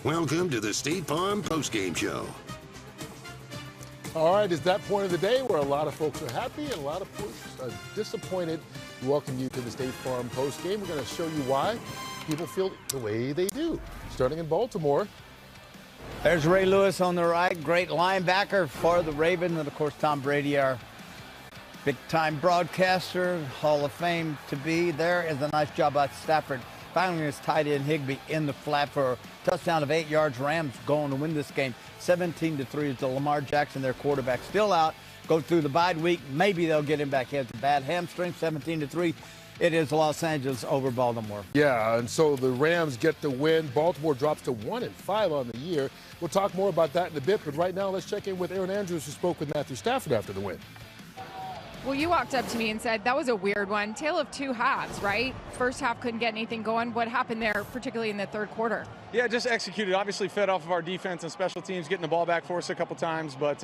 Welcome to the State Farm Postgame Show. All right, it's that point of the day where a lot of folks are happy and a lot of folks are disappointed. We welcome you to the State Farm Postgame. We're going to show you why people feel the way they do. Starting in Baltimore. There's Ray Lewis on the right, great linebacker for the Ravens, and of course Tom Brady, our big-time broadcaster, Hall of Fame to be. There is a nice job by Stafford. Finally, his tight end Higbee in the flat for a touchdown of 8 yards. Rams going to win this game 17-3 as the Lamar Jackson, their quarterback, still out. Go through the bye week. Maybe they'll get him back. He has a bad hamstring. 17-3. It is Los Angeles over Baltimore. Yeah, and so the Rams get the win. Baltimore drops to 1-5 on the year. We'll talk more about that in a bit, but right now let's check in with Aaron Andrews, who spoke with Matthew Stafford after the win. Well, you walked up to me and said that was a weird one. Tale of two halves, right? First half couldn't get anything going. What happened there, particularly in the third quarter? Yeah, just executed. Obviously fed off of our defense and special teams, getting the ball back for us a couple times. But,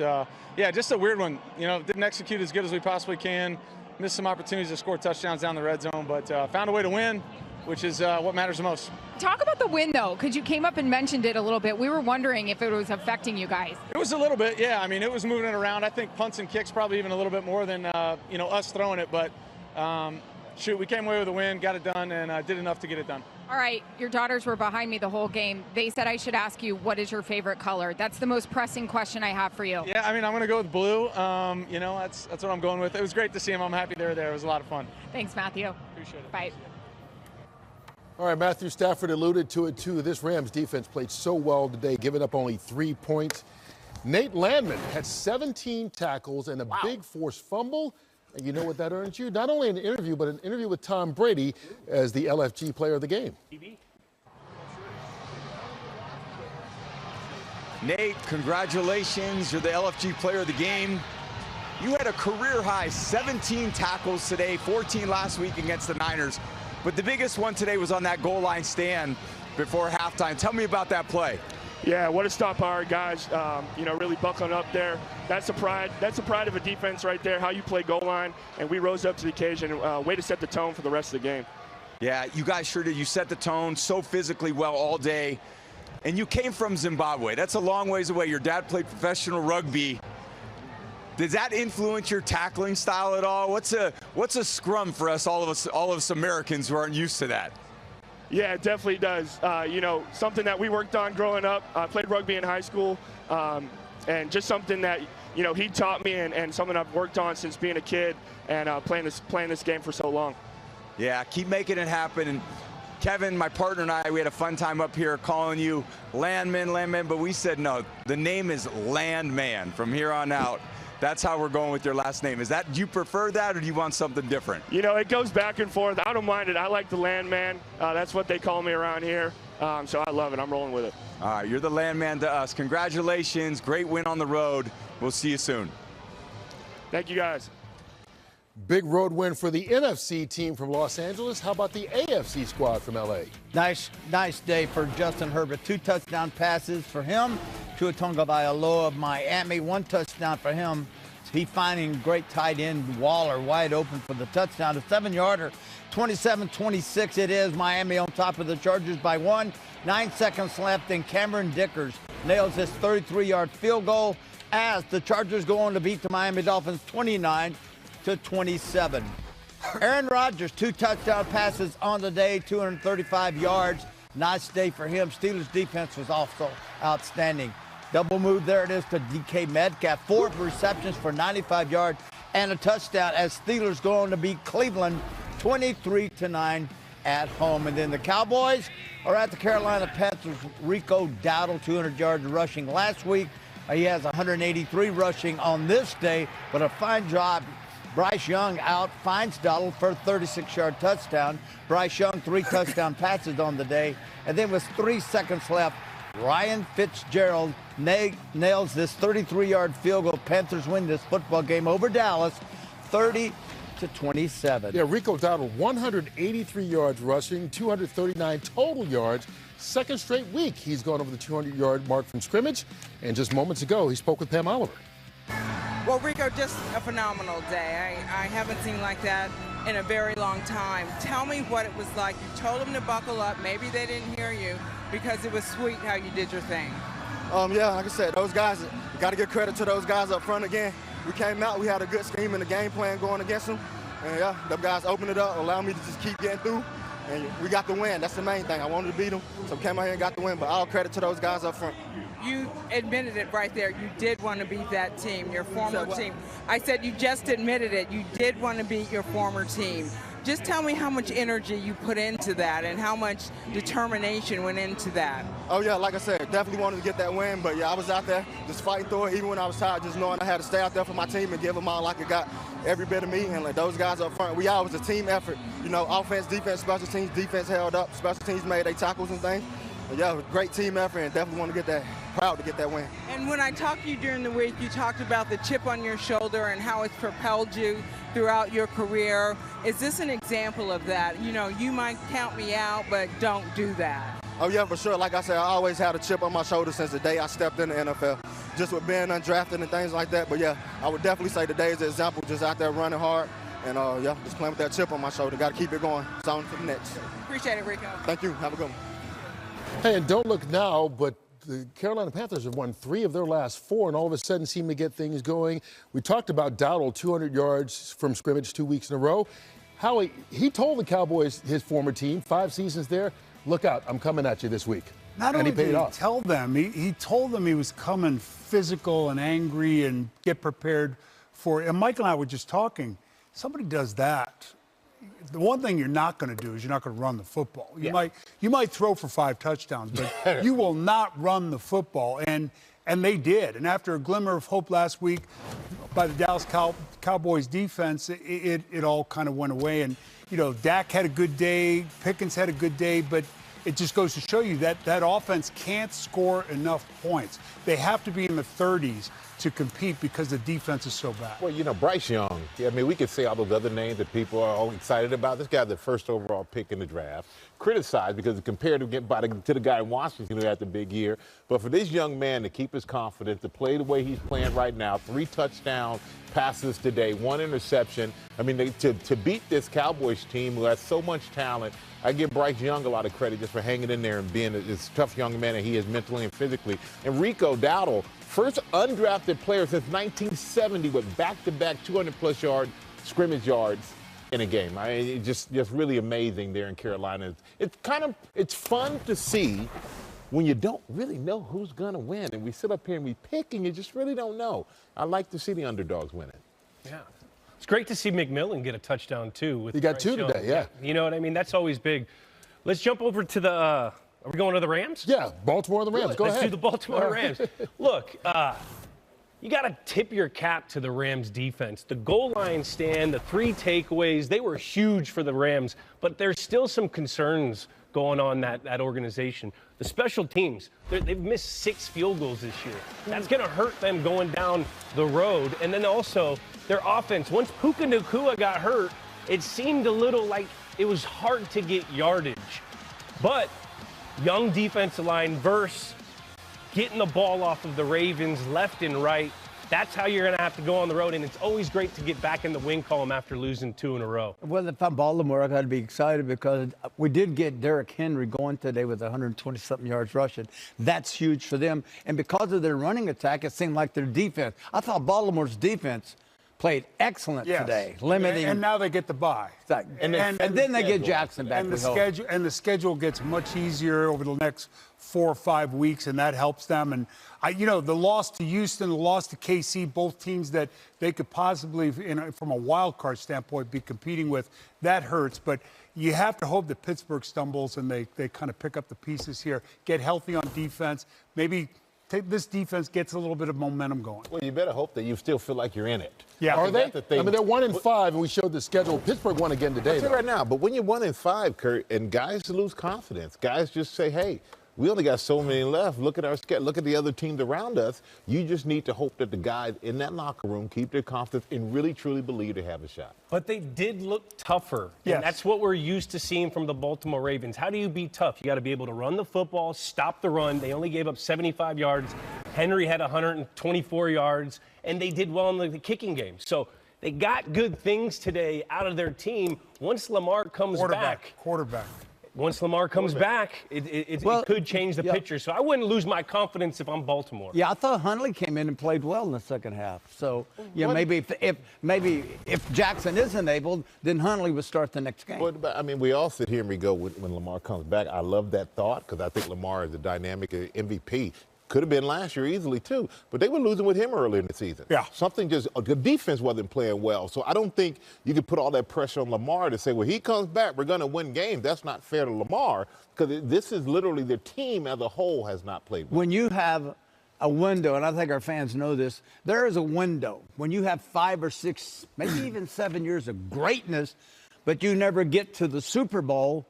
yeah, just a weird one. You know, didn't execute as good as we possibly can. Missed some opportunities to score touchdowns down the red zone, but found a way to win, which is what matters the most. Talk about the win, though, because you came up and mentioned it a little bit. We were wondering if it was affecting you guys. It was a little bit, yeah. I mean, it was moving it around. I think punts and kicks probably even a little bit more than, you know, us throwing it. But, shoot, we came away with a win, got it done, and did enough to get it done. All right, your daughters were behind me the whole game. They said I should ask you, what is your favorite color? That's the most pressing question I have for you. Yeah, I mean, I'm going to go with blue. You know, that's what I'm going with. It was great to see them. I'm happy they were there. It was a lot of fun. Thanks, Matthew. Appreciate it. Bye. All right, Matthew Stafford alluded to it, too. This Rams defense played so well today, giving up only 3 points. Nate Landman had 17 tackles and a big forced fumble. And you know what that earns you? Not only an interview, but an interview with Tom Brady as the LFG player of the game. Nate, congratulations. You're the LFG player of the game. You had a career-high 17 tackles today, 14 last week against the Niners. But the biggest one today was on that goal line stand before halftime. Tell me about that play. Yeah, what a stop by our guys, you know, really buckling up there. That's the pride of a defense right there, how you play goal line, and we rose up to the occasion. Way to set the tone for the rest of the game. Yeah, you guys sure did. You set the tone so physically well all day. And you came from Zimbabwe. That's a long ways away. Your dad played professional rugby. Does that influence your tackling style at all? What's a scrum for us, all of us Americans who aren't used to that? Yeah, it definitely does. You know, something that we worked on growing up. I played rugby in high school, and just something that, you know, he taught me and something I've worked on since being a kid and playing this game for so long. Yeah, keep making it happen. And Kevin, my partner, and I, we had a fun time up here calling you Landman, but we said no, the name is Landman from here on out. That's how we're going with your last name. Do you prefer that, or do you want something different? You know, it goes back and forth. I don't mind it. I like the Landman. That's what they call me around here. So I love it. I'm rolling with it. All right, you're the Landman to us. Congratulations. Great win on the road. We'll see you soon. Thank you, guys. Big road win for the NFC team from Los Angeles. How about the AFC squad from LA? Nice day for Justin Herbert. 2 touchdown passes for him. Tua Tagovailoa of Miami, 1 touchdown for him. He finding great tight end Waller wide open for the touchdown. A 7-yarder, 27-26 it is. Miami on top of the Chargers by 1. 9 seconds left, and Cameron Dickers nails this 33-yard field goal as the Chargers go on to beat the Miami Dolphins 29-27. Aaron Rodgers, 2 touchdown passes on the day, 235 yards. Nice day for him. Steelers defense was also outstanding. Double move, there it is to DK Metcalf. 4 receptions for 95 yards and a touchdown as Steelers go on to beat Cleveland 23-9 at home. And then the Cowboys are at the Carolina Panthers. Rico Dowdle, 200 yards rushing last week. He has 183 rushing on this day, but a fine job. Bryce Young out, finds Dowdle for a 36-yard touchdown. Bryce Young, 3 touchdown passes on the day. And then with 3 seconds left, Ryan Fitzgerald nails this 33-yard field goal. Panthers win this football game over Dallas, 30-27. Yeah, Rico Dowdle, 183 yards rushing, 239 total yards. Second straight week he's gone over the 200-yard mark from scrimmage. And just moments ago, he spoke with Pam Oliver. Well, Rico, just a phenomenal day. I haven't seen like that in a very long time. Tell me what it was like. You told them to buckle up. Maybe they didn't hear you because it was sweet how you did your thing. Yeah, like I said, those guys, got to give credit to those guys up front again. We came out, we had a good scheme and a game plan going against them. And yeah, the guys opened it up, allowed me to just keep getting through. And we got the win. That's the main thing. I wanted to beat them, so came out here and got the win. But all credit to those guys up front. You admitted it right there. You did want to beat that team, your former team. I said you just admitted it. You did want to beat your former team. Just tell me how much energy you put into that and how much determination went into that. Oh, yeah, like I said, definitely wanted to get that win. But, yeah, I was out there just fighting through it, even when I was tired, just knowing I had to stay out there for my team and give them all like it got every bit of me. And like those guys up front, we all was a team effort. You know, offense, defense, special teams, defense held up, special teams made their tackles and things. But, yeah, it was a great team effort and definitely want to get that, proud to get that win. And when I talked to you during the week, you talked about the chip on your shoulder and how it's propelled you throughout your career. Is this an example of that? You know, you might count me out, but don't do that. Oh, yeah, for sure. Like I said, I always had a chip on my shoulder since the day I stepped in the NFL, just with being undrafted and things like that. But, yeah, I would definitely say today is an example, just out there running hard and, yeah, just playing with that chip on my shoulder. Got to keep it going. It's on to the next. Appreciate it, Rico. Thank you. Have a good one. Hey, and don't look now, but the Carolina Panthers have won 3 of their last 4 and all of a sudden seem to get things going. We talked about Dowdle, 200 yards from scrimmage 2 weeks in a row. Howie, he told the Cowboys, his former team, 5 seasons there, look out, I'm coming at you this week. Not only did he tell them, he told them he was coming physical and angry and get prepared for it. And Michael and I were just talking. Somebody does that. The one thing you're not going to do is you're not going to run the football. You might throw for 5 touchdowns, but you will not run the football. And they did. And after a glimmer of hope last week by the Dallas Cowboys defense, it all kind of went away. And, you know, Dak had a good day, Pickens had a good day, but it just goes to show you that that offense can't score enough points. They have to be in the 30s to compete because the defense is so bad. Well, you know, Bryce Young, I mean, we could say all those other names that people are all excited about. This guy, the first overall pick in the draft, criticized because compared to the guy in Washington who had the big year. But for this young man to keep his confidence, to play the way he's playing right now, 3 touchdown passes today, 1 interception. I mean, to beat this Cowboys team who has so much talent, I give Bryce Young a lot of credit just for hanging in there and being this tough young man that he is mentally and physically. And Rico Dowdle, first undrafted player since 1970 with back-to-back 200-plus yard scrimmage yards in a game. I mean, it's just really amazing there in Carolina. It's fun to see when you don't really know who's going to win. And we sit up here and we pick and you just really don't know. I like to see the underdogs winning. Yeah. It's great to see McMillan get a touchdown, too. He got 2 today, yeah. You know what I mean? That's always big. Let's jump over to the are we going to the Rams? Yeah, Baltimore and the Rams. Go ahead. Let's do the Baltimore Rams. Look, you got to tip your cap to the Rams defense. The goal line stand, the 3 takeaways, they were huge for the Rams, but there's still some concerns going on that organization. The special teams, they've missed 6 field goals this year. That's going to hurt them going down the road. And then also their offense, once Puka Nacua got hurt, it seemed a little like it was hard to get yardage. But young defensive line versus getting the ball off of the Ravens left and right, that's how you're going to have to go on the road. And it's always great to get back in the win column after losing 2 in a row. Well, if I'm Baltimore, I got to be excited because we did get Derrick Henry going today with 120-something yards rushing. That's huge for them. And because of their running attack, it seemed like their defense. I thought Baltimore's defense played excellent today, limiting. And now they get the bye. And then they get Jackson back. And the schedule gets much easier over the next 4 or 5 weeks, and that helps them. And the loss to Houston, the loss to KC, both teams that they could possibly, from a wild card standpoint, be competing with, that hurts. But you have to hope that Pittsburgh stumbles and they kind of pick up the pieces here, get healthy on defense, maybe. This defense gets a little bit of momentum going. Well, you better hope that you still feel like you're in it. Yeah, are they? I mean, they're 1-5, and we showed the schedule. Pittsburgh won again today. I'll tell you right now, but when you're 1-5, Kurt, and guys lose confidence, guys just say, hey, we only got so many left. Look at our schedule. Look at the other teams around us. You just need to hope that the guys in that locker room keep their confidence and really, truly believe they have a shot. But they did look tougher. Yes. And that's what we're used to seeing from the Baltimore Ravens. How do you be tough? You got to be able to run the football, stop the run. They only gave up 75 yards. Henry had 124 yards, and they did well in the kicking game. So They got good things today out of their team. Once Lamar comes back. Quarterback. Once Lamar comes back, it could change the picture. So I wouldn't lose my confidence if I'm Baltimore. Yeah, I thought Huntley came in and played well in the second half. So, maybe if Jackson isn't able, then Huntley would start the next game. But, I mean, we all sit here and we go, when Lamar comes back, I love that thought because I think Lamar is a dynamic MVP. Could have been last year easily, too. But they were losing with him earlier in the season. Yeah. The defense wasn't playing well. So I don't think you can put all that pressure on Lamar to say, well, he comes back, we're going to win games. That's not fair to Lamar because this is literally the team as a whole has not played well. When you have a window, and I think our fans know this, there is a window. When you have 5 or 6, maybe even 7 years of greatness, but you never get to the Super Bowl,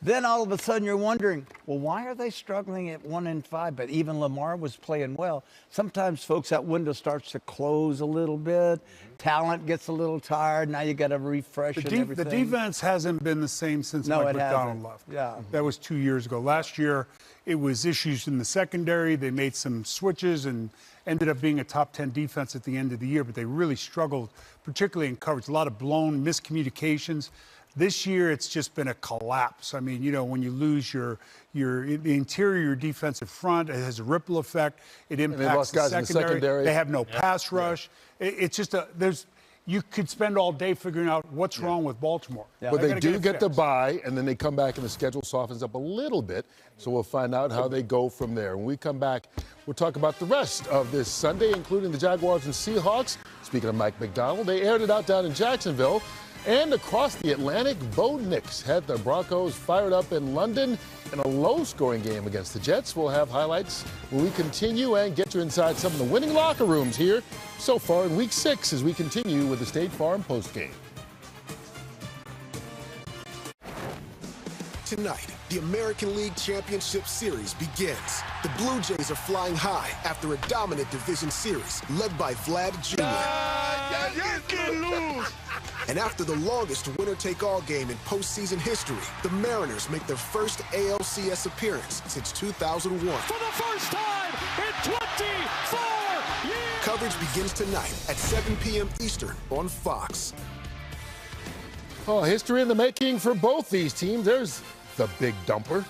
then all of a sudden you're wondering, well, why are they struggling at 1-5? But even Lamar was playing well. Sometimes, folks, that window starts to close a little bit. Talent gets a little tired. Now you got to refresh everything. The defense hasn't been the same since Mike McDonald left. Yeah. That was 2 years ago. Last year, it was issues in the secondary. They made some switches and ended up being a top 10 defense at the end of the year, but they really struggled, particularly in coverage. A lot of blown miscommunications. This year, it's just been a collapse. I mean, when you lose the interior defensive front, it has a ripple effect. It impacts the secondary. They have no pass rush. It's just you could spend all day figuring out what's wrong with Baltimore. Yeah. But they do get the bye, and then they come back, and the schedule softens up a little bit. So we'll find out how they go from there. When we come back, we'll talk about the rest of this Sunday, including the Jaguars and Seahawks. Speaking of Mike McDonald, they aired it out down in Jacksonville. And across the Atlantic, Bo Nix had the Broncos fired up in London in a low-scoring game against the Jets. We'll have highlights when we continue and get you inside some of the winning locker rooms here so far in Week 6 as we continue with the State Farm postgame. Tonight, the American League Championship Series begins. The Blue Jays are flying high after a dominant division series led by Vlad Jr. And after the longest winner-take-all game in postseason history, the Mariners make their first ALCS appearance since 2001. For the first time in 24 years! Coverage begins tonight at 7 p.m. Eastern on Fox. Oh, history in the making for both these teams. There's the Big Dumper.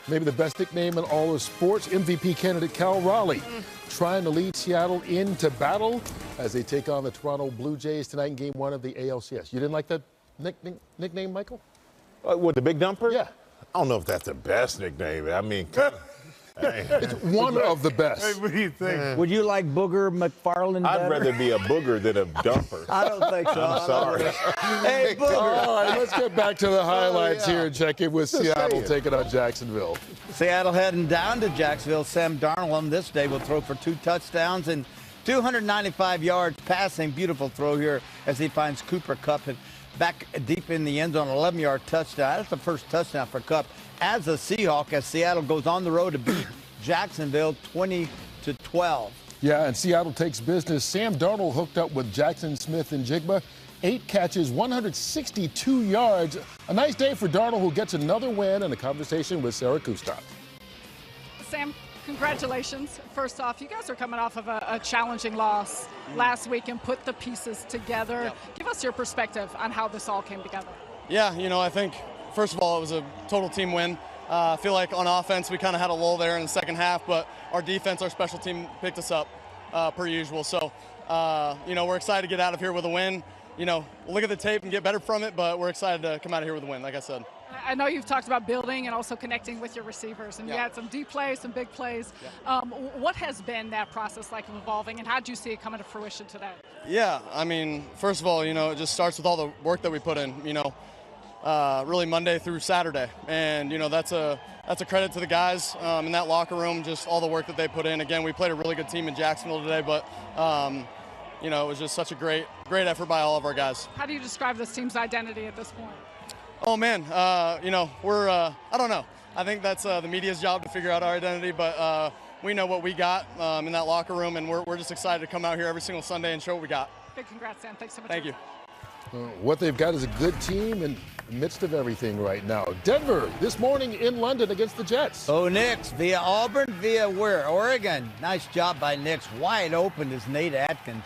Maybe the best nickname in all of sports. MVP candidate Cal Raleigh trying to lead Seattle into battle as they take on the Toronto Blue Jays tonight in Game 1 of the ALCS. You didn't like that nickname, Michael? What, the Big Dumper? Yeah. I don't know if that's the best nickname. I mean, it's one of the best. Hey, what do you think? Would you like Booger McFarland better? I'd rather be a booger than a dumper. I don't think so. I'm sorry. Hey, Booger. All right, let's get back to the highlights here and check in with Seattle taking on Jacksonville. Seattle heading down to Jacksonville. Sam Darnold on this day will throw for 2 touchdowns and 295 yards passing. Beautiful throw here as he finds Cooper Kupp and back deep in the end zone, 11-yard touchdown. That's the first touchdown for Kupp as a Seahawk as Seattle goes on the road to beat Jacksonville 20-12. Yeah, and Seattle takes business. Sam Darnold hooked up with Jackson Smith and Jigba. 8 catches, 162 yards. A nice day for Darnold, who gets another win and a conversation with Sarah Kustok. Sam, congratulations. First off, you guys are coming off of a challenging loss last week and put the pieces together. Yep. Give us your perspective on how this all came together. Yeah, I think, first of all, it was a total team win. I feel like on offense, we kind of had a lull there in the second half, but our defense, our special team picked us up per usual. So, we're excited to get out of here with a win. We'll look at the tape and get better from it, but we're excited to come out of here with a win, like I said. I know you've talked about building and also connecting with your receivers, and you had some deep plays, some big plays. What has been that process like of evolving, and how did you see it coming to fruition today? Yeah, I mean, first of all, it just starts with all the work that we put in, really Monday through Saturday. And, that's a credit to the guys in that locker room, just all the work that they put in. Again, we played a really good team in Jacksonville today, but, it was just such a great effort by all of our guys. How do you describe this team's identity at this point? Oh, man, we're, I don't know. I think that's the media's job to figure out our identity, but we know what we got in that locker room, and we're just excited to come out here every single Sunday and show what we got. Big congrats, Sam. Thanks so much. Thank you. What they've got is a good team in the midst of everything right now. Denver this morning in London against the Jets. Oh, Nix via Auburn, via where? Oregon. Nice job by Nix. Wide open is Nate Atkins.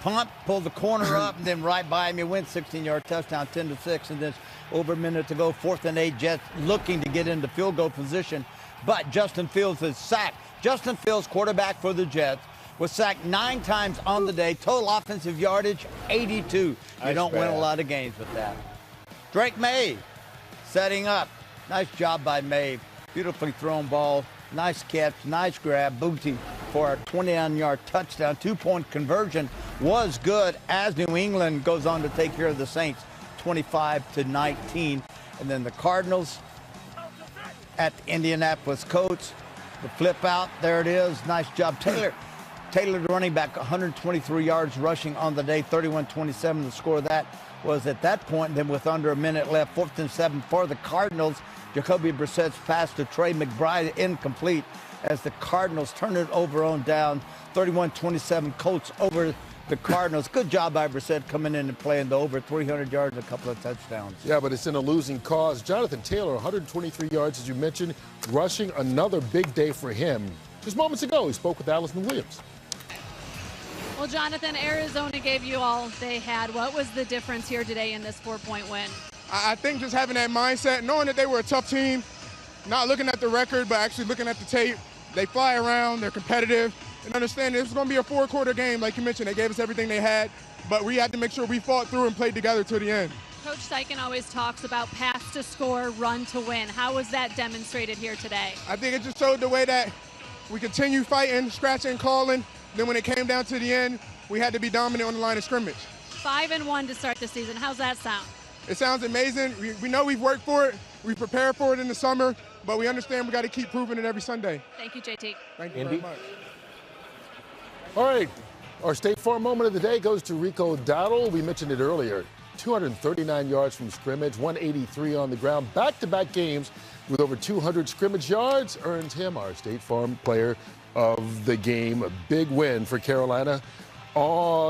punt, pulled the corner up, and then right by him, he went 16-yard touchdown, 10-6, and then over a minute to go, 4th and 8, Jets looking to get into field goal position, but Justin Fields is sacked. Justin Fields, quarterback for the Jets, was sacked 9 times on the day. Total offensive yardage, 82. You don't win a lot of games with that. Drake May setting up. Nice job by May. Beautifully thrown ball. Nice catch, nice grab. Booty for a 29-yard touchdown. 2-point conversion was good as New England goes on to take care of the Saints 25-19. And then the Cardinals at the Indianapolis Colts. The flip out, there it is. Nice job. Taylor, the running back, 123 yards rushing on the day, 31-27. The score of that was at that point. Then with under a minute left, 4th and 7 for the Cardinals. Jacoby Brissett's pass to Trey McBride incomplete as the Cardinals turn it over on down. 31-27 Colts over the Cardinals. Good job by Brissett coming in and playing the over 300 yards, a couple of touchdowns. Yeah, but it's in a losing cause. Jonathan Taylor, 123 yards, as you mentioned, rushing, another big day for him. Just moments ago, he spoke with Allison Williams. Well, Jonathan, Arizona gave you all they had. What was the difference here today in this 4-point win? I think just having that mindset, knowing that they were a tough team, not looking at the record, but actually looking at the tape. They fly around, they're competitive, and understanding this was going to be a 4-quarter game, like you mentioned. They gave us everything they had, but we had to make sure we fought through and played together to the end. Coach Steichen always talks about pass to score, run to win. How was that demonstrated here today? I think it just showed the way that we continue fighting, scratching, calling. Then when it came down to the end, we had to be dominant on the line of scrimmage. 5-1 to start the season. How's that sound? It sounds amazing. We know we've worked for it. We prepared for it in the summer, but we understand we got to keep proving it every Sunday. Thank you, JT. Thank you very much. All right, our State Farm moment of the day goes to Rico Dowdle. We mentioned it earlier. 239 yards from scrimmage, 183 on the ground. Back-to-back games with over 200 scrimmage yards earns him our State Farm player of the game. A big win for Carolina,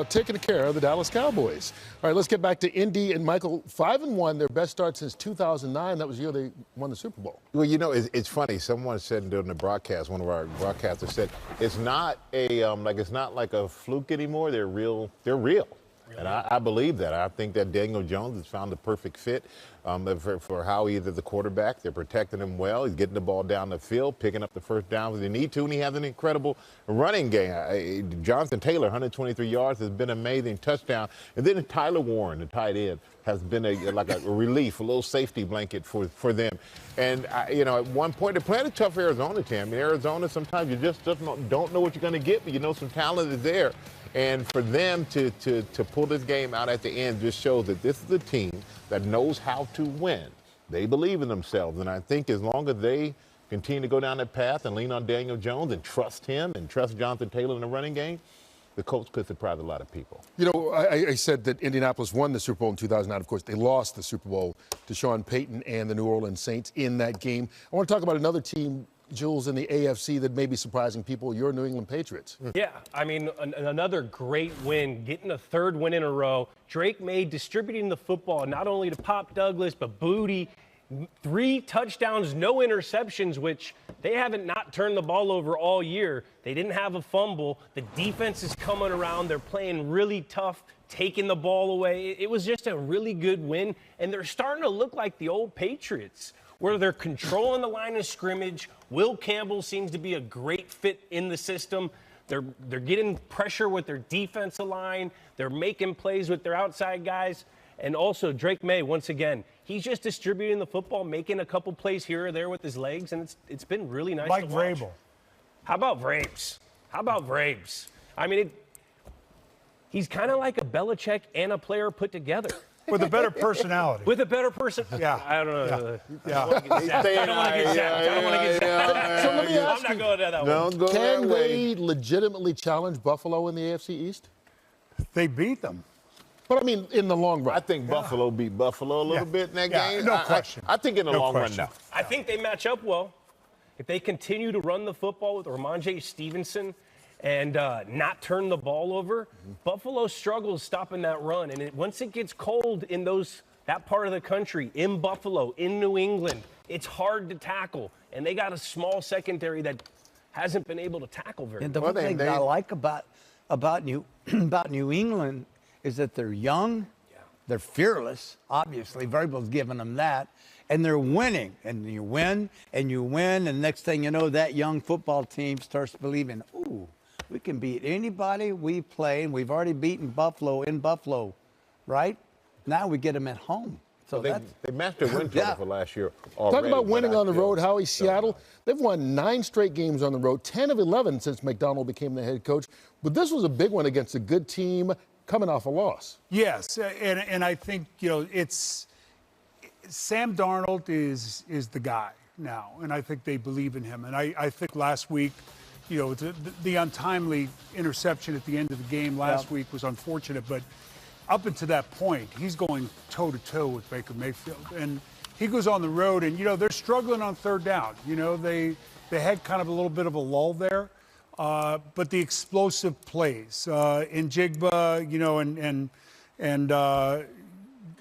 taking care of the Dallas Cowboys. All right, let's get back to Indy and Michael. 5-1, their best start since 2009. That was the year they won the Super Bowl. Well, you know, it's funny. Someone said during the broadcast, one of our broadcasters said, it's not like a fluke anymore. They're real. They're real. And I believe that. I think that Daniel Jones has found the perfect fit for Howie, either the quarterback. They're protecting him well. He's getting the ball down the field, picking up the first down when they need to, and he has an incredible running game. Jonathan Taylor, 123 yards, has been an amazing touchdown. And then Tyler Warren, the tight end, has been like a relief, a little safety blanket for them. And, at one point, they're playing a tough Arizona team. I mean, Arizona, sometimes you just don't know what you're going to get, but you know some talent is there. And for them to pull this game out at the end just shows that this is a team that knows how to win. They believe in themselves. And I think as long as they continue to go down that path and lean on Daniel Jones and trust him and trust Jonathan Taylor in the running game, the Colts could surprise a lot of people. You know, I said that Indianapolis won the Super Bowl in 2009. Of course, they lost the Super Bowl to Sean Payton and the New Orleans Saints in that game. I want to talk about another team, Jules, in the AFC that may be surprising people, your New England Patriots. Yeah, I mean, another great win, getting a third win in a row. Drake May distributing the football not only to Pop Douglas, but Booty. 3 touchdowns, no interceptions, which they haven't not turned the ball over all year. They didn't have a fumble. The defense is coming around. They're playing really tough, taking the ball away. It was just a really good win, and they're starting to look like the old Patriots, where they're controlling the line of scrimmage. Will Campbell seems to be a great fit in the system. They're getting pressure with their defensive line. They're making plays with their outside guys. And also Drake May, once again, he's just distributing the football, making a couple plays here or there with his legs, and it's been really nice to watch. Like Vrabel. How about Vrabes? I mean, he's kind of like a Belichick and a player put together. With a better personality. With a better person. Yeah. I don't know. Yeah. I don't want to get zapped. So let me ask I'm not going to that one. Can they legitimately challenge Buffalo in the AFC East? They beat them. But, I mean, in the long run. I think Buffalo beat Buffalo a little bit in that game. No question. I think in the long run, no. I think they match up well. If they continue to run the football with Ramondre Stevenson and not turn the ball over, Buffalo struggles stopping that run. And once it gets cold in that part of the country, in Buffalo, in New England, it's hard to tackle. And they got a small secondary that hasn't been able to tackle very well. And the one thing I like about about New England is that they're young, they're fearless, obviously. Vrabel's given them that, and they're winning. And you win, and next thing you know, that young football team starts believing, ooh, we can beat anybody we play, and we've already beaten Buffalo in Buffalo, right? Now we get them at home. So they matched their win total for last year already. Talk about winning on the road, Howie. Seattle, they've won 9 straight games on the road, 10 of 11 since McDonald became the head coach. But this was a big one against a good team coming off a loss. Yes, and I think, it's Sam Darnold is the guy now, and I think they believe in him. And I think last week, the untimely interception at the end of the game last week was unfortunate, but up until that point, he's going toe-to-toe with Baker Mayfield. And he goes on the road, and, they're struggling on third down. They had kind of a little bit of a lull there. But the explosive plays, Njigba, and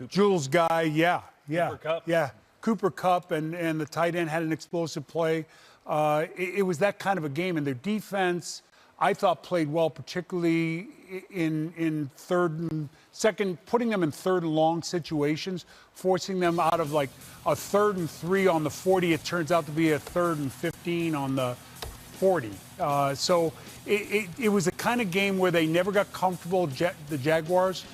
Jules guy, Cooper Kupp. Cooper Kupp and the tight end had an explosive play. It was that kind of a game, and their defense, I thought, played well, particularly in third and second, putting them in third and long situations, forcing them out of like a 3rd and 3 on the 40. It turns out to be a 3rd and 15 on the 40. So it was a kind of game where they never got comfortable, the Jaguars,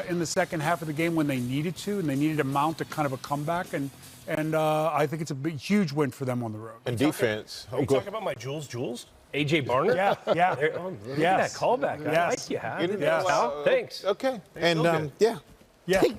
in the second half of the game when they needed to, and they needed to mount a kind of a comeback. And I think it's a huge win for them on the road. And defense. Are you talking about my Jules? A.J. Barner? Yeah. Look at that callback. I like you, Hal. Thanks. Okay. And,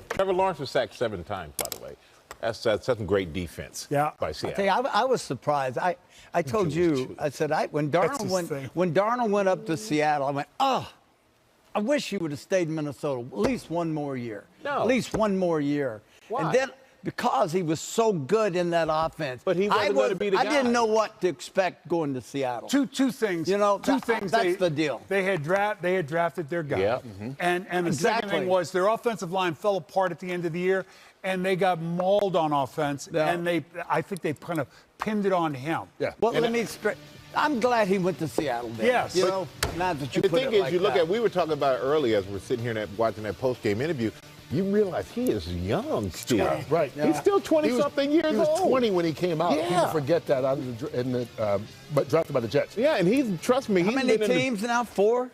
Trevor Lawrence was sacked 7 times, by the way. That's some great defense by Seattle. I tell you, I was surprised. I told you, I said, when Darnold went up to Seattle, I went, I wish he would have stayed in Minnesota at least one more year. At least one more year. Why? And then because he was so good in that offense. But he wasn't going to be the guy. I didn't know what to expect going to Seattle. Two things. Two things. That's the deal. They had drafted their guy. Yeah. And the second thing was their offensive line fell apart at the end of the year, and they got mauled on offense. Yeah. And I think they kind of pinned it on him. Yeah. Well, I'm glad he went to Seattle. Then. Yes. Not that you the put thing it is, like you look that. at, we were talking about it earlier as we're sitting here watching that post-game interview. You realize he is young still. Right. He's still 20-something years old. He was 20 when he came out. Yeah. People forget that but drafted by the Jets. Yeah, and trust me, How many teams now? 4?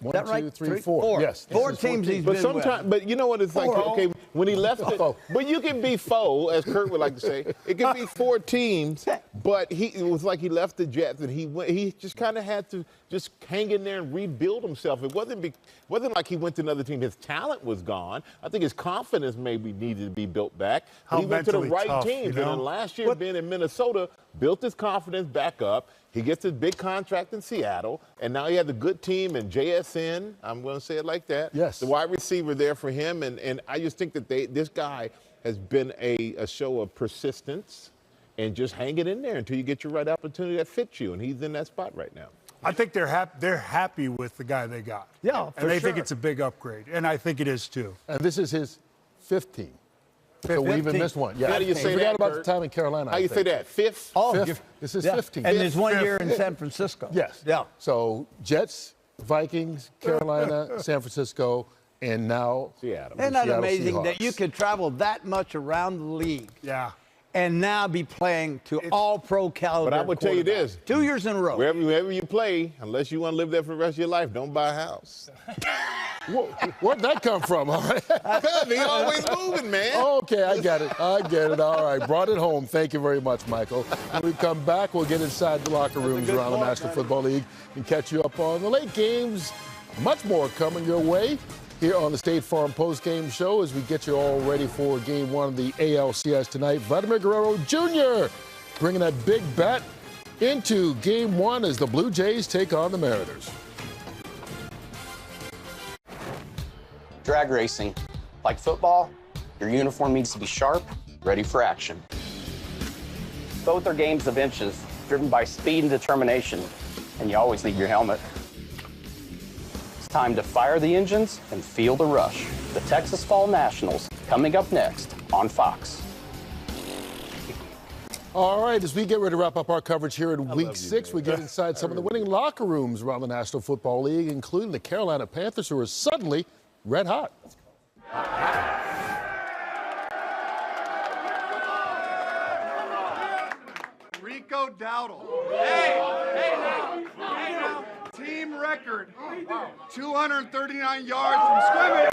1, 2, 3, 4. Yes. 4 teams he's been with. But you know what it's like? Okay, when he left it, but you can be 4, as Kurt would like to say. It can be 4 teams, but it was like he left the Jets and he just kind of had to just hang in there and rebuild himself. It wasn't like he went to another team. His talent was gone. I think his confidence maybe needed to be built back. But he went to the right teams. And then last year, being in Minnesota, built his confidence back up. He gets his big contract in Seattle, and now he has a good team in JSN. I'm going to say it like that. Yes. The wide receiver there for him, and I just think that this guy has been a show of persistence and just hanging in there until you get your right opportunity that fits you, and he's in that spot right now. I think they're happy with the guy they got. Yeah, and they think it's a big upgrade, and I think it is too. And this is his 5th team. So we even missed one. Yeah. How do you say forgot that, about Kurt? the time in Carolina. How you say that? 5th? Oh, 5th. This is 15. And there's 1 year in San Francisco. Yes. Yeah. So Jets, Vikings, Carolina, San Francisco, and now Seattle. Isn't that Seattle amazing Seahawks. that you could travel that much around the league? Yeah. And now be playing to all-pro caliber. But I would tell you this. 2 years in a row. Wherever you play, unless you want to live there for the rest of your life, don't buy a house. Where'd that come from? All right. Because he always moving, man. Okay, I get it. All right, brought it home. Thank you very much, Michael. When we come back, we'll get inside the locker rooms around the National Football League and catch you up on the late games. Much more coming your way here on the State Farm Post-Game Show as we get you all ready for Game 1 of the ALCS tonight. Vladimir Guerrero Jr. bringing that big bat into Game 1 as the Blue Jays take on the Mariners. Drag racing. Like football, your uniform needs to be sharp, ready for action. Both are games of inches, driven by speed and determination, and you always need your helmet. It's time to fire the engines and feel the rush. The Texas Fall Nationals, coming up next on Fox. All right, as we get ready to wrap up our coverage here in Week 6, we get inside some of the winning locker rooms around the National Football League, including the Carolina Panthers, who are suddenly red hot. Rico Dowdle. Hey now. Team record, 239 yards from scrimmage.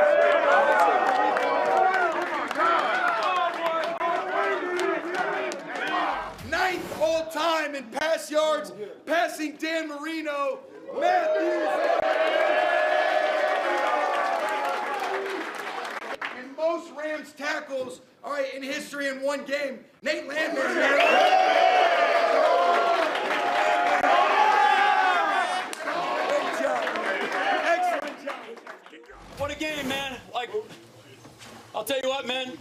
Ninth all time in pass yards, passing Dan Marino, Matthews. And most Rams tackles, all right, in history in one game, Nate Landman. What a game, man. Like, I'll tell you what, man.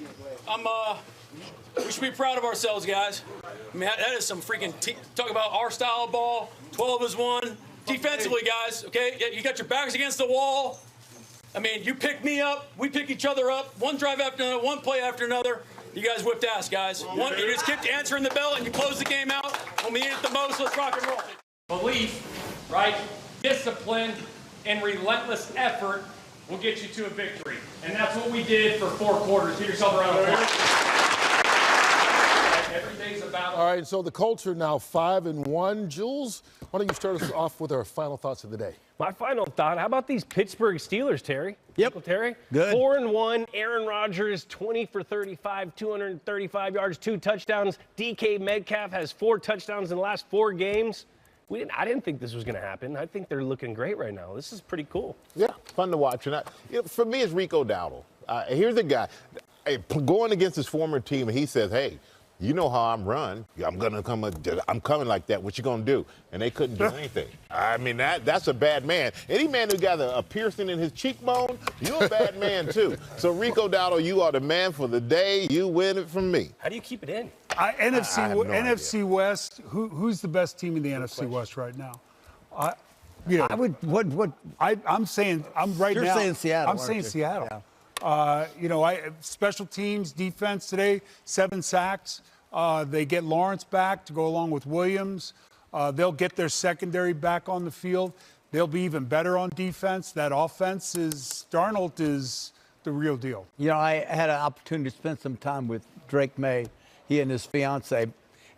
We should be proud of ourselves, guys. I mean, that is some freaking, talk about our style of ball, 12 is 1. Defensively, guys, okay? You got your backs against the wall. I mean, you pick me up, we pick each other up, one drive after another, one play after another. You guys whipped ass, guys. You just kept answering the bell and you closed the game out. When we need it the most, let's rock and roll. Belief, right? Discipline and relentless effort will get you to a victory. And that's what we did for 4 quarters. Give yourself a round of applause. Every day's a battle. All right, so the Colts are now 5-1. Jules, why don't you start us off with our final thoughts of the day? My final thought, how about these Pittsburgh Steelers, Terry? Yep. Terry? Good. 4-1. Aaron Rodgers, 20 for 35, 235 yards, 2 touchdowns. DK Metcalf has 4 touchdowns in the last 4 games. I didn't think this was going to happen. I think they're looking great right now. This is pretty cool. Yeah, fun to watch. And for me, it's Rico Dowdle. Here's a guy going against his former team, and he says, hey, you know how I'm run. I'm coming like that. What you gonna do? And they couldn't do anything. I mean, that's a bad man. Any man who got a piercing in his cheekbone, you're a bad man too. So Rico Dowdle, you are the man for the day. You win it from me. How do you keep it in? NFC West. Who's the best team in the NFC West right now? I would. I'm saying. I'm right now. You're saying Seattle. I'm saying you? Seattle. Yeah. Special teams, defense today, 7 sacks. They get Lawrence back to go along with Williams. They'll get their secondary back on the field. They'll be even better on defense. That offense Darnold is the real deal. You know, I had an opportunity to spend some time with Drake May, he and his fiance,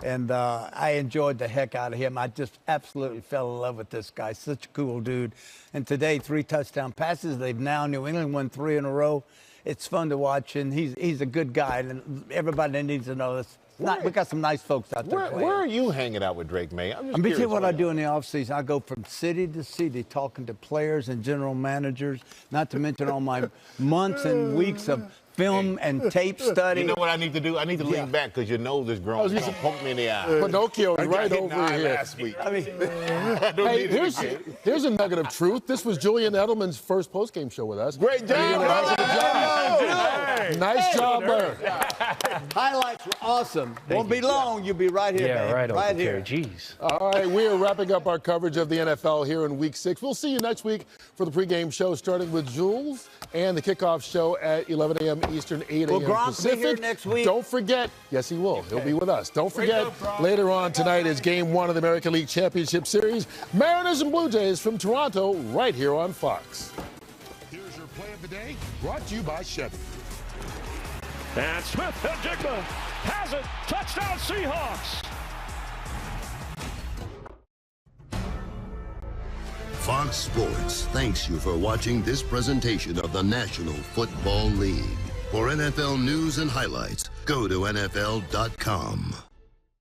and I enjoyed the heck out of him. I just absolutely fell in love with this guy. Such a cool dude. And today, 3 touchdown passes. They've now, New England won 3 in a row. It's fun to watch, and he's a good guy. And everybody needs to know this. We got some nice folks out there. Where are you hanging out with Drake May? Let me tell you what I do in the offseason. I go from city to city talking to players and general managers, not to mention all my months and weeks of film and tape study. You know what I need to do? I need to lean back because your nose is growing. Don't poke me in the eye. Pinocchio is right over here. Last week. Hey, here's a nugget of truth. This was Julian Edelman's first postgame show with us. Great job, Nice job, Bird. Highlights were awesome. Won't be long. You'll be right here, Yeah, man. right here. Jeez. All right, we are wrapping up our coverage of the NFL here in Week 6. We'll see you next week for the pregame show, starting with Jules and the kickoff show at 11 a.m. Eastern, 8 a.m. Will Gronk Pacific. be here next week? Don't forget, yes, he will. He'll be with us. Don't forget, later on tonight is Game 1 of the American League Championship Series. Mariners and Blue Jays from Toronto, right here on Fox. Here's your play of the day, brought to you by Chevy. And Smith-Njigba has it. Touchdown Seahawks. Fox Sports thanks you for watching this presentation of the National Football League. For NFL news and highlights, go to NFL.com.